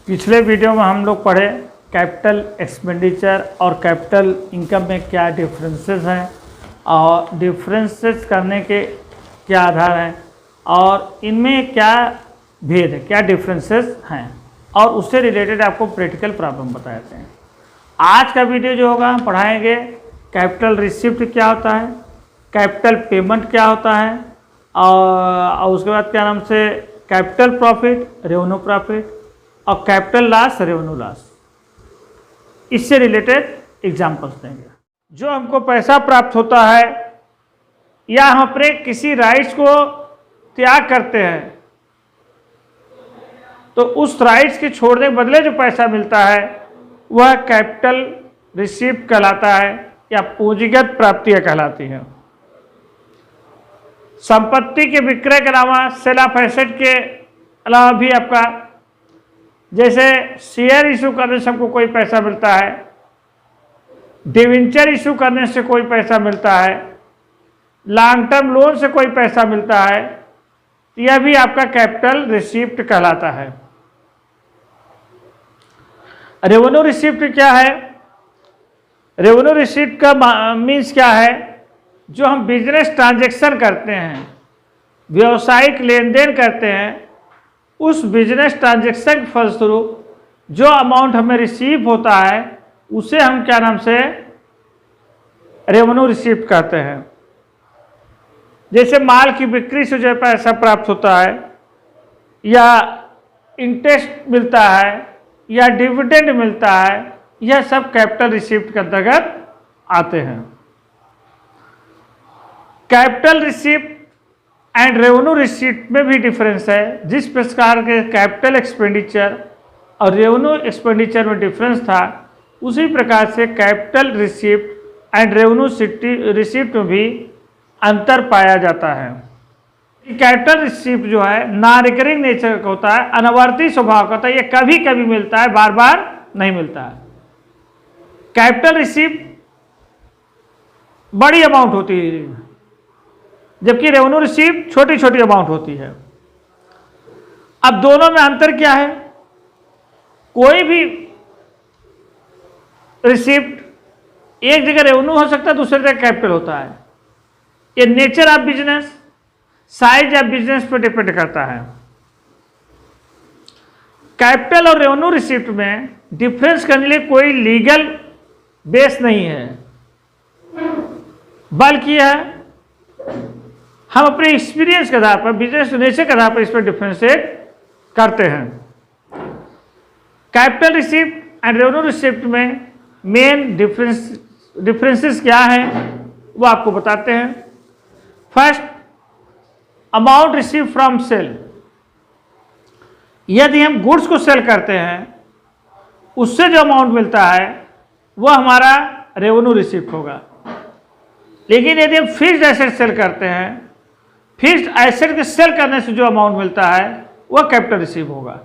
पिछले वीडियो में हम लोग पढ़े कैपिटल एक्सपेंडिचर और कैपिटल इनकम में क्या डिफरेंसेस हैं और डिफरेंसेस करने के क्या आधार हैं और इनमें क्या भेद है, क्या डिफरेंसेस हैं और उससे रिलेटेड आपको प्रैक्टिकल प्रॉब्लम बताते हैं। आज का वीडियो जो होगा हम पढ़ाएंगे कैपिटल रिसिप्ट क्या होता है, कैपिटल पेमेंट क्या होता है और उसके बाद क्या नाम से कैपिटल प्रॉफिट, रेवेन्यू प्रॉफिट और कैपिटल लॉस, रेवेन्यू लॉस, इससे रिलेटेड एग्जाम्पल्स देंगे। जो हमको पैसा प्राप्त होता है या हम अपने किसी राइट्स को त्याग करते हैं तो उस राइट्स के छोड़ने के बदले जो पैसा मिलता है वह कैपिटल रिसीप्ट कहलाता है या पूंजीगत प्राप्तियां कहलाती हैं। संपत्ति के विक्रय के अलावा सेल ऑफ एसेट के अलावा भी आपका जैसे शेयर इशू करने से हमको कोई पैसा मिलता है, डिवेंचर इशू करने से कोई पैसा मिलता है, लॉन्ग टर्म लोन से कोई पैसा मिलता है, यह भी आपका कैपिटल रिसिप्ट कहलाता है। रेवेन्यू रिसिप्ट क्या है? रेवेन्यू रिसिप्ट का मीन्स क्या है? जो हम बिजनेस ट्रांजैक्शन करते हैं, व्यावसायिक लेन देन करते हैं, उस बिजनेस ट्रांजैक्शन के फलस्वरूप जो अमाउंट हमें रिसीव होता है उसे हम क्या नाम से रेवेन्यू रिसिप्ट कहते हैं। जैसे माल की बिक्री से जो पैसा प्राप्त होता है या इंटरेस्ट मिलता है या डिविडेंड मिलता है, यह सब कैपिटल रिसिप्ट के अंतर्गत आते हैं। Capital receipt and revenue receipt में भी डिफरेंस है। जिस प्रकार के कैपिटल एक्सपेंडिचर और रेवेन्यू एक्सपेंडिचर में डिफरेंस था, उसी प्रकार से capital receipt and revenue receipt में भी अंतर पाया जाता है। कैपिटल रिसीप्ट जो है नॉन रिकरिंग नेचर का होता है, अनवर्ती स्वभाव का होता है, ये कभी कभी मिलता है, बार बार नहीं मिलता है। कैपिटल रिसीप्ट बड़ी अमाउंट होती है जबकि रेवेन्यू रिसीप्ट छोटी छोटी अमाउंट होती है। अब दोनों में अंतर क्या है? कोई भी रिसीप्ट एक जगह रेवेन्यू हो सकता है, दूसरी जगह कैपिटल होता है। ये nature of business, size of business पर डिपेंड करता है। कैपिटल और रेवेन्यू रिसीप्ट में डिफरेंस करने के लिए कोई लीगल बेस नहीं है, बल्कि यह हम अपने एक्सपीरियंस के आधार पर, बिजनेस नेचर के आधार पर इस पर डिफरेंशिएट करते हैं। Capital receipt and revenue receipt में मेन डिफरेंसेस क्या हैं वो आपको बताते हैं। First, amount receive from sale. यदि हम गुड्स को सेल करते हैं उससे जो अमाउंट मिलता है वह हमारा रेवेन्यू रिसिप्ट होगा। लेकिन यदि हम फिक्स्ड एसेट सेल करते हैं, फिक्स्ड एसेट के सेल करने से जो अमाउंट मिलता है वह कैपिटल रिसीव होगा।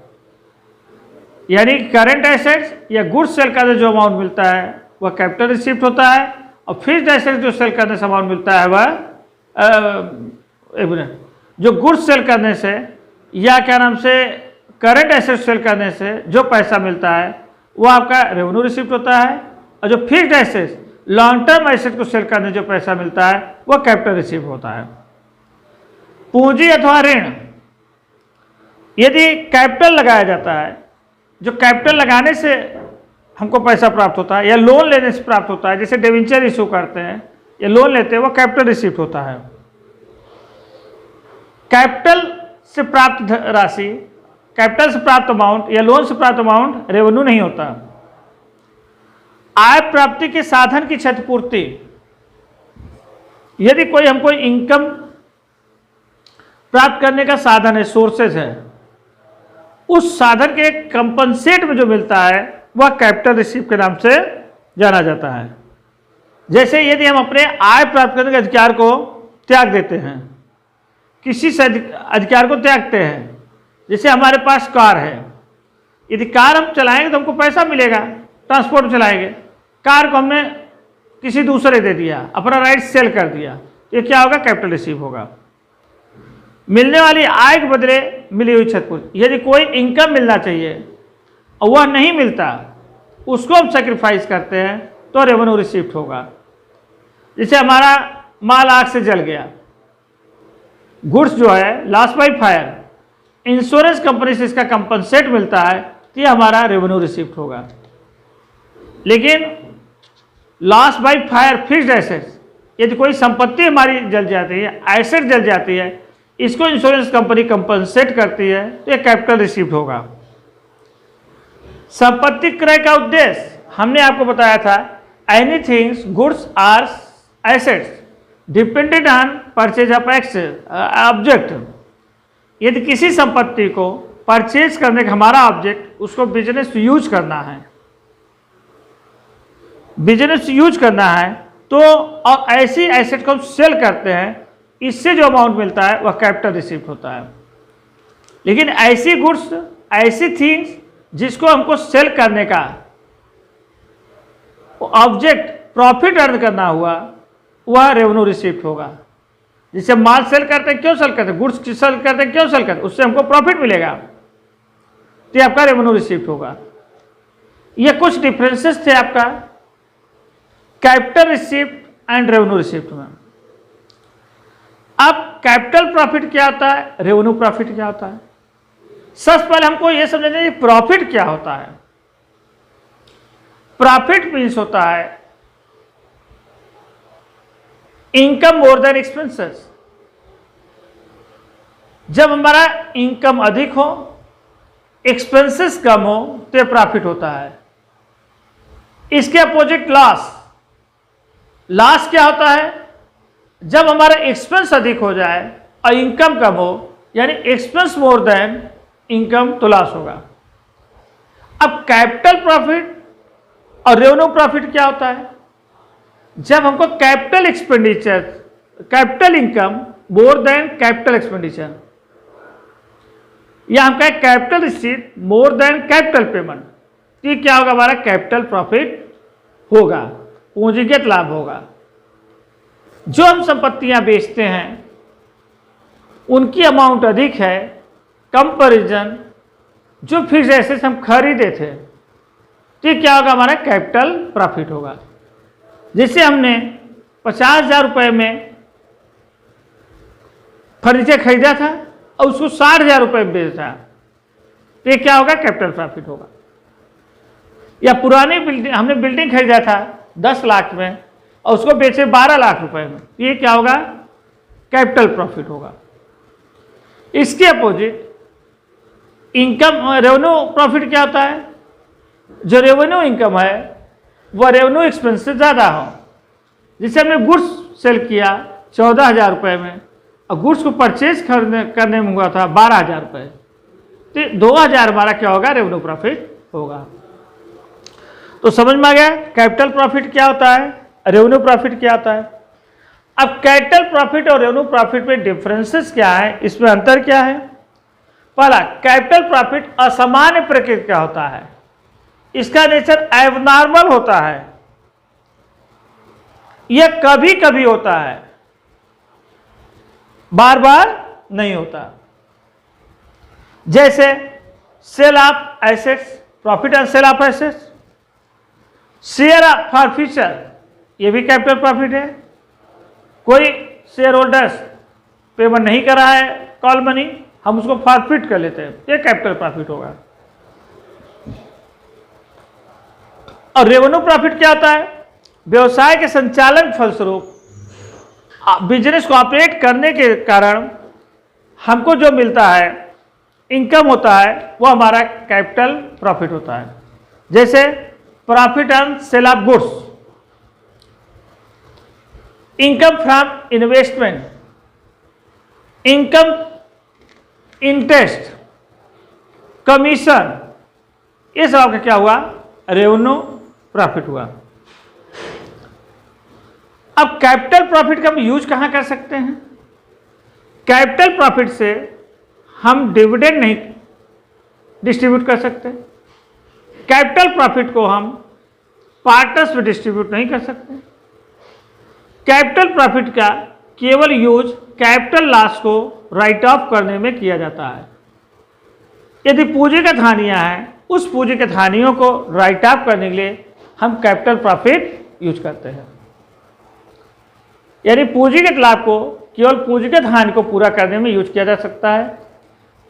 यानी करंट एसेट्स या गुड्स सेल करने से जो अमाउंट मिलता है वह कैपिटल रिसीप्ट होता है और फिक्स्ड एसेट जो सेल करने से अमाउंट मिलता है वह जो गुड्स सेल करने से या क्या नाम से करंट एसेट सेल करने से जो पैसा मिलता है वह आपका रेवेन्यू रिसीप्ट होता है और जो fixed asset, long term asset को सेल करने जो पैसा मिलता है वह कैपिटल रिसीव होता है। पूंजी अथवा ऋण, यदि कैपिटल लगाया जाता है, जो कैपिटल लगाने से हमको पैसा प्राप्त होता है या लोन लेने से प्राप्त होता है, जैसे डिवेंचर इशू करते हैं या लोन लेते हैं, वह कैपिटल रिसीप्ट होता है। कैपिटल से प्राप्त राशि, कैपिटल से प्राप्त अमाउंट या लोन से प्राप्त अमाउंट रेवेन्यू नहीं होता। आय प्राप्ति के साधन की क्षतिपूर्ति, यदि कोई हमको इनकम प्राप्त करने का साधन है, सोर्सेज है, उस साधन के कंपनसेट में जो मिलता है वह कैपिटल रिसीप्ट के नाम से जाना जाता है। जैसे यदि हम अपने आय प्राप्त करने के अधिकार को त्याग देते हैं, किसी से अधिकार को त्यागते हैं, जैसे हमारे पास कार है, यदि कार हम चलाएंगे तो हमको पैसा मिलेगा, ट्रांसपोर्ट चलाएंगे। कार को हमने किसी दूसरे दे दिया, अपना राइट सेल कर दिया, ये क्या होगा? कैपिटल रिसीव होगा। मिलने वाली आय के बदले मिली हुई क्षतिपूर्ति। यदि कोई इनकम मिलना चाहिए और वह नहीं मिलता, उसको हम सेक्रीफाइस करते हैं तो रेवेन्यू रिसीव्ड होगा। जैसे हमारा माल आग से जल गया, गुड्स जो है loss by fire, insurance company से इसका कंपनसेट मिलता है तो ये हमारा रेवेन्यू रिसीव्ड होगा। लेकिन loss by fire fixed assets, यदि कोई संपत्ति हमारी जल जाती है, एसेट जल जाती है, इसको इंश्योरेंस कंपनी कंपनसेट करती है तो ये कैपिटल रिसीव्ड होगा। संपत्ति क्रय का उद्देश्य हमने आपको बताया था, anythings goods or assets depended on purchase of object. यदि किसी संपत्ति को परचेज करने का हमारा ऑब्जेक्ट उसको बिजनेस यूज करना है, बिजनेस यूज करना है तो और ऐसी एसेट को हम सेल करते हैं, इससे जो अमाउंट मिलता है वह कैपिटल रिसीव्ड होता है। लेकिन ऐसी गुड्स, ऐसी थिंग्स जिसको हमको सेल करने का ऑब्जेक्ट प्रॉफिट अर्न करना हुआ, वह रेवेन्यू रिसीव्ड होगा। जिसे माल सेल करते हैं, क्यों सेल करते हैं, गुड्स सेल करते हैं, क्यों सेल करते हैं, उससे हमको प्रॉफिट मिलेगा तो ये आपका रेवेन्यू रिसीव्ड होगा। ये कुछ डिफरेंसेस थे आपका capital received and revenue received में। अब कैपिटल प्रॉफिट क्या होता है, रेवेन्यू प्रॉफिट क्या होता है। सबसे पहले हमको यह समझना चाहिए प्रॉफिट क्या होता है। प्रॉफिट मीन्स होता है इनकम मोर देन एक्सपेंसेस। जब हमारा इनकम अधिक हो, एक्सपेंसेस कम हो तो यह प्रॉफिट होता है। इसके अपोजिट लॉस। लॉस क्या होता है, जब हमारा एक्सपेंस अधिक हो जाए और इनकम कम हो, यानी एक्सपेंस मोर देन इनकम, तो लॉस होगा। अब कैपिटल प्रॉफिट और रेवेन्यू प्रॉफिट क्या होता है, जब हमको capital expenditure, capital income more than capital expenditure, या हम कहें capital receipt more than capital payment, तो ये क्या होगा, हमारा कैपिटल प्रॉफिट होगा, पूंजीगत लाभ होगा। जो हम संपत्तियां बेचते हैं उनकी अमाउंट अधिक है कंपैरिजन जो फिक्स्ड एसेट्स हम खरीदे थे, तो ये क्या होगा, हमारा कैपिटल प्रॉफिट होगा। जैसे हमने 50,000 रुपये में फर्नीचर खरीदा था और उसको 60,000 रुपये में बेचा, तो ये क्या होगा, कैपिटल प्रॉफिट होगा। या पुरानी बिल्डिंग, हमने बिल्डिंग खरीदा था 10 लाख में और उसको बेचे 12 लाख रुपए में, तो ये क्या होगा, कैपिटल प्रॉफिट होगा। इसके अपोजिट इनकम, रेवेन्यू प्रॉफिट क्या होता है, जो रेवेन्यू इनकम है वह रेवेन्यू एक्सपेंस से ज़्यादा हो। जिससे हमने गुड्स सेल किया 14,000 रुपये में और गुड्स को परचेज करने में हुआ था 12,000 रुपये, तो 2,000 हमारा क्या होगा, रेवेन्यू प्रॉफिट होगा। तो समझ में आ गया कैपिटल प्रॉफिट क्या होता है, रेवेन्यू प्रॉफिट क्या होता है। अब कैपिटल प्रॉफिट और रेवेन्यू प्रॉफिट में डिफरेंसेस क्या है, इसमें अंतर क्या है। पहला, कैपिटल प्रॉफिट असामान्य प्रकृति का होता है, इसका नेचर एबनॉर्मल होता है, यह कभी कभी होता है, बार बार नहीं होता। जैसे sale of assets, profit and sale of assets, share for future, ये भी कैपिटल प्रॉफिट है। कोई शेयर होल्डर्स पेमेंट नहीं कर रहा है कॉल मनी, हम उसको फॉरफिट कर लेते हैं, ये कैपिटल प्रॉफिट होगा। और रेवेन्यू प्रॉफिट क्या होता है, व्यवसाय के संचालन फलस्वरूप बिजनेस को ऑपरेट करने के कारण हमको जो मिलता है, इनकम होता है, वो हमारा कैपिटल प्रॉफिट होता है। जैसे profit on sale of goods, income from investment, income interest, commission, ये सब आपका क्या हुआ, रेवेन्यू प्रॉफिट हुआ। अब कैपिटल प्रॉफिट का हम यूज कहां कर सकते हैं। कैपिटल प्रॉफिट से हम डिविडेंड नहीं डिस्ट्रीब्यूट कर सकते, कैपिटल प्रॉफिट को हम पार्टनर्स में डिस्ट्रीब्यूट नहीं कर सकते। कैपिटल प्रॉफिट का केवल यूज कैपिटल लॉस को राइट ऑफ करने में किया जाता है। यदि पूंजीगत हानियां हैं उस पूंजीगत हानियों को राइट ऑफ करने के लिए हम कैपिटल प्रॉफिट यूज करते हैं। यानी पूंजीगत लाभ को केवल पूंजीगत हानि को पूरा करने में यूज किया जा सकता है।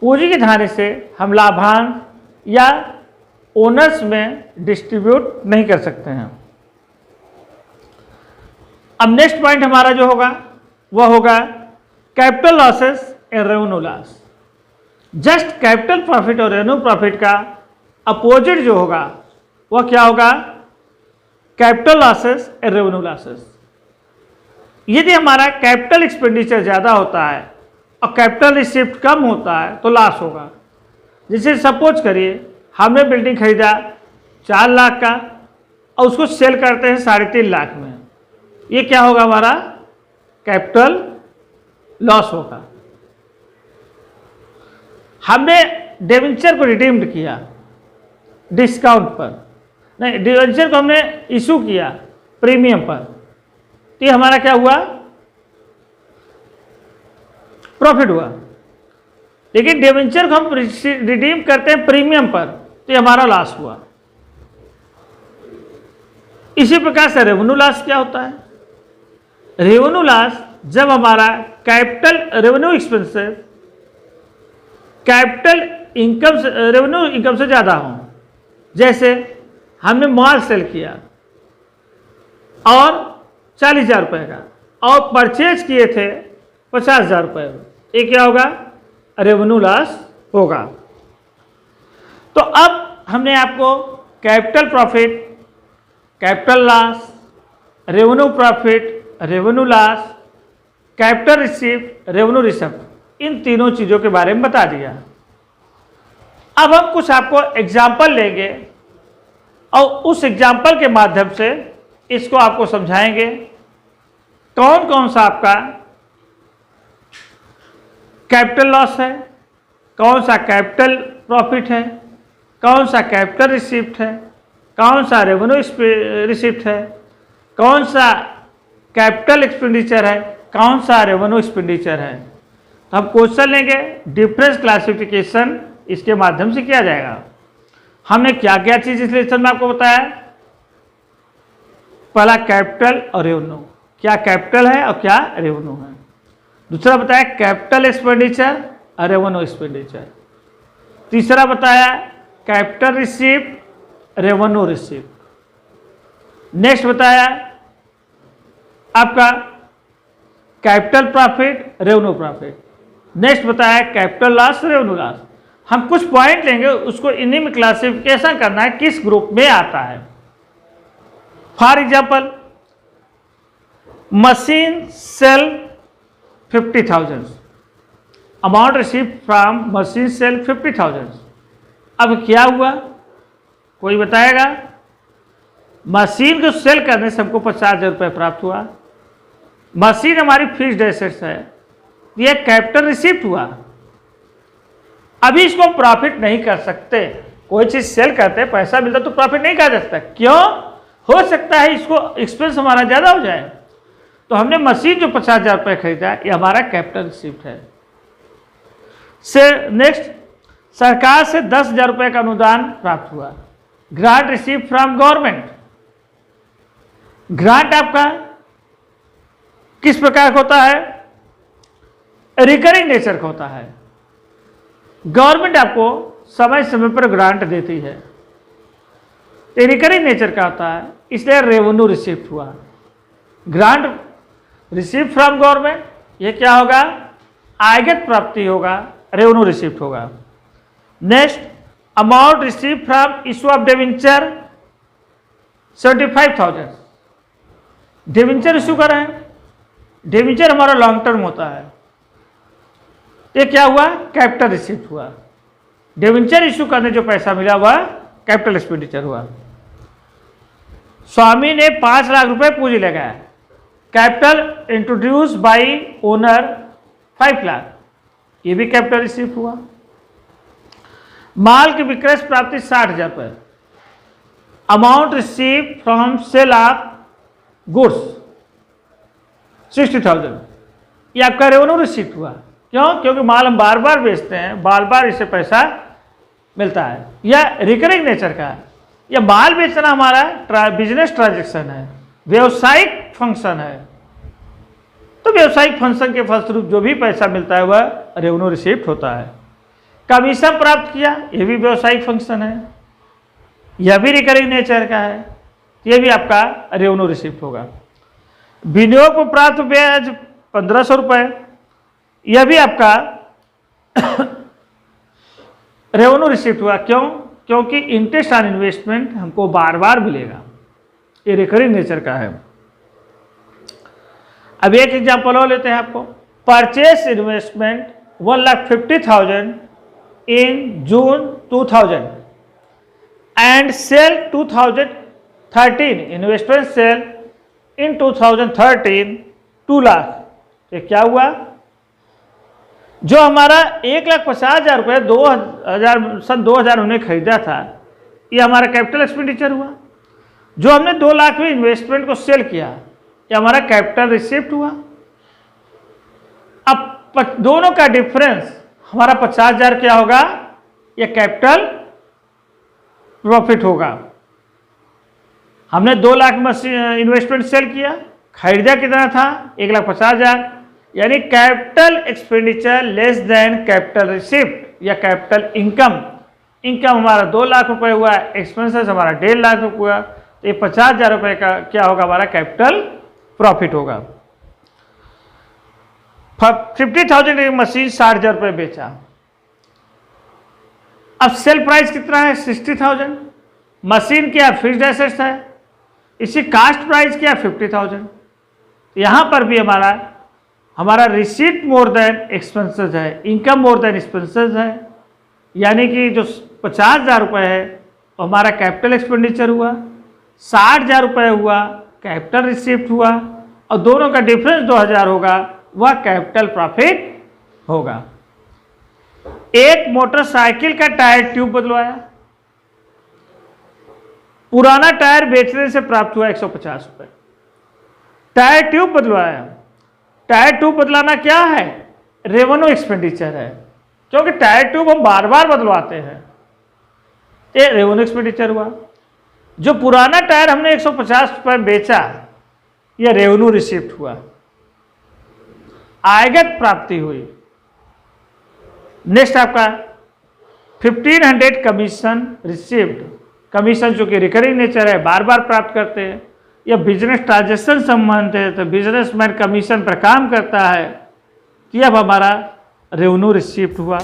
पूंजीगत हानि से हम लाभांश या ओनर्स में डिस्ट्रीब्यूट नहीं कर सकते हैं। अब नेक्स्ट पॉइंट हमारा जो होगा वह होगा capital losses and revenue loss. Just capital profit और रेवेन्यू प्रॉफिट का अपोजिट जो होगा वह क्या होगा? Capital losses and revenue losses. यदि हमारा कैपिटल एक्सपेंडिचर ज़्यादा होता है और कैपिटल रिसिप्ट कम होता है तो लॉस होगा। जैसे सपोज करिए हमने बिल्डिंग खरीदा 4 लाख का और उसको सेल करते हैं 3.5 लाख में, ये क्या होगा? हमारा कैपिटल लॉस होगा। हमने डिबेंचर को रिडीम्ड किया डिस्काउंट पर, नहीं, डिबेंचर को हमने इशू किया प्रीमियम पर, तो ये हमारा क्या हुआ? प्रॉफिट हुआ। लेकिन डिबेंचर को हम रिडीम करते हैं प्रीमियम पर, तो ये हमारा लॉस हुआ। इसी प्रकार से रेवेन्यू लॉस क्या होता है? रेवेन्यू लॉस जब हमारा capital revenue expenses capital income revenue income से ज़्यादा हो। जैसे हमने माल सेल किया और 40,000 रुपये का और परचेज किए थे 50,000 रुपये, ये क्या होगा? रेवेन्यू लॉस होगा। तो अब हमने आपको capital profit, capital loss, revenue profit, revenue loss, capital receipt, revenue receipt, इन तीनों चीज़ों के बारे में बता दिया। अब हम कुछ आपको एग्जाम्पल लेंगे और उस एग्जाम्पल के माध्यम से इसको आपको समझाएंगे कौन कौन सा आपका कैपिटल लॉस है, कौन सा कैपिटल प्रॉफिट है, कौन सा कैपिटल रिसिप्ट है, कौन सा रेवेन्यू रिसिप्ट है, कौन सा कैपिटल एक्सपेंडिचर है, कौन सा रेवेन्यू एक्सपेंडिचर है। तो हम क्वेश्चन लेंगे, डिफरेंस क्लासिफिकेशन इसके माध्यम से किया जाएगा। हमने क्या क्या चीज़ इस लेसन में आपको बताया? पहला कैपिटल और रेवेन्यू, क्या कैपिटल है और क्या रेवेन्यू है। दूसरा बताया कैपिटल एक्सपेंडिचर और रेवेन्यू एक्सपेंडिचर। तीसरा बताया capital receipt, revenue receipt. Next बताया आपका capital profit, revenue profit. Next बताया कैपिटल लॉस, रेवेन्यू लॉस। हम कुछ पॉइंट लेंगे, उसको इन्हीं में क्लासिफिकेशन करना है किस ग्रुप में आता है। For example machine sale 50,000, amount receive from machine sale 50,000। अब क्या हुआ कोई बताएगा? मशीन को सेल करने से हमको 50,000 रुपये प्राप्त हुआ। मशीन हमारी फिक्स्ड एसेट्स है, यह कैपिटल रिसीप्ट हुआ। अभी इसको प्रॉफिट नहीं कर सकते। कोई चीज़ सेल करते पैसा मिलता तो प्रॉफिट नहीं कहा जा सकता। क्यों? हो सकता है इसको एक्सपेंस हमारा ज़्यादा हो जाए। तो हमने मशीन जो 50,000 रुपये खरीदा ये हमारा कैपिटल रिसीप्ट है। से नेक्स्ट सरकार से 10,000 रुपये का अनुदान प्राप्त हुआ, grant receive from government. Grant आपका किस प्रकार का होता है? रिकरिंग नेचर का होता है। गवर्नमेंट आपको समय समय पर ग्रांट देती है, ये रिकरिंग नेचर का होता है, इसलिए रेवेन्यू रिसीप्ट हुआ। ग्रांट रिसीव फ्रॉम गवर्नमेंट, ये क्या होगा? आयगत प्राप्ति होगा, रेवेन्यू रिसीप्ट होगा। Next amount receive from issue of debenture 75,000। Debenture issue कर रहे हैं, डिबेंचर हमारा लॉन्ग टर्म होता है, ये क्या हुआ? कैपिटल रिसीप्ट हुआ। डिबेंचर इशू करने जो पैसा मिला हुआ कैपिटल एक्सपेंडिचर हुआ। स्वामी ने 5 लाख रुपए पूंजी लगाया, capital introduce by owner 5 lakh, ये भी कैपिटल रिसीप्ट हुआ। माल की विक्रय प्राप्ति 60,000 रुपये, amount receive from sale of goods 60,000, ये आपका रेवेन्यू रिसीप्ट हुआ। क्यों? क्योंकि माल हम बार बार बेचते हैं, बार बार इसे पैसा मिलता है, या रिकरिंग नेचर का है, या माल बेचना हमारा बिजनेस ट्रांजेक्शन है, व्यवसायिक फंक्शन है। तो व्यवसायिक फंक्शन के फलस्वरूप जो भी पैसा मिलता है वह रेवेन्यू रिसीव्ड होता है। कमीशन प्राप्त किया, यह भी व्यवसायिक फंक्शन है, यह भी रिकरिंग नेचर का है, यह भी आपका रेवेन्यू रिसीव्ड होगा। विनियोग पर प्राप्त ब्याज 1500 रुपये, यह भी आपका रेवेन्यू रिसीव्ड हुआ। क्यों? क्योंकि इंटरेस्ट ऑन इन्वेस्टमेंट हमको बार बार मिलेगा, ये रिकरिंग नेचर का है। अब एक एग्जांपल और लेते हैं आपको। Purchase investment 1,50,000 in June 2000 and sale 2013, investment sale in 2013 2 lakh. ये क्या हुआ? जो हमारा 1,50,000 रुपये 2000 हमने खरीदा था, ये हमारा कैपिटल एक्सपेंडिचर हुआ। जो हमने 2 लाख में इन्वेस्टमेंट को सेल किया, ये हमारा कैपिटल रिसिप्ट हुआ। अब दोनों का डिफरेंस हमारा 50,000 क्या होगा? ये कैपिटल प्रॉफिट होगा। हमने 2 लाख में इन्वेस्टमेंट सेल किया, खरीदा कितना था? 1,50,000, यानी capital expenditure less than capital receipt या कैपिटल इनकम। इनकम हमारा 2 लाख रुपए हुआ, एक्सपेंसेस हमारा 1.5 लाख रुपये हुआ, तो ये 50,000 रुपये का क्या होगा? हमारा कैपिटल प्रॉफिट होगा। 50,000 की मशीन 60,000 रुपये बेचा। अब सेल प्राइस कितना है? 60,000। मशीन क्या? फिक्स्ड एसेट्स है। इसी कास्ट प्राइस क्या? 50,000। यहां पर भी हमारा रिसीट मोर देन एक्सपेंसेस है, इनकम मोर देन एक्सपेंसेस है, यानी कि जो 50,000 रुपये है तो हमारा कैपिटल एक्सपेंडिचर हुआ, 60,000 रुपये हुआ कैपिटल रिसिप्ट हुआ, और दोनों का डिफरेंस 2,000 होगा, वह कैपिटल प्रॉफिट होगा। एक मोटरसाइकिल का टायर ट्यूब बदलवाया, पुराना टायर बेचने से प्राप्त हुआ 150 रुपये। टायर ट्यूब बदलवाया, टायर ट्यूब बदलाना क्या है? रेवेन्यू एक्सपेंडिचर है, क्योंकि टायर ट्यूब हम बार बार बदलवाते हैं, ये रेवेन्यू एक्सपेंडिचर हुआ। जो पुराना टायर हमने 150 रुपये बेचा, यह रेवेन्यू रिसिप्ट हुआ, आयगत प्राप्ति हुई। नेक्स्ट आपका 1,500 कमीशन रिसिव्ड। कमीशन जो कि रिकरिंग नेचर है, बार बार प्राप्त करते हैं, यह बिजनेस ट्रांजेक्शन संबंध है, तो बिजनेसमैन कमीशन पर काम करता है, यह हमारा रेवेन्यू रिसिप्ट हुआ।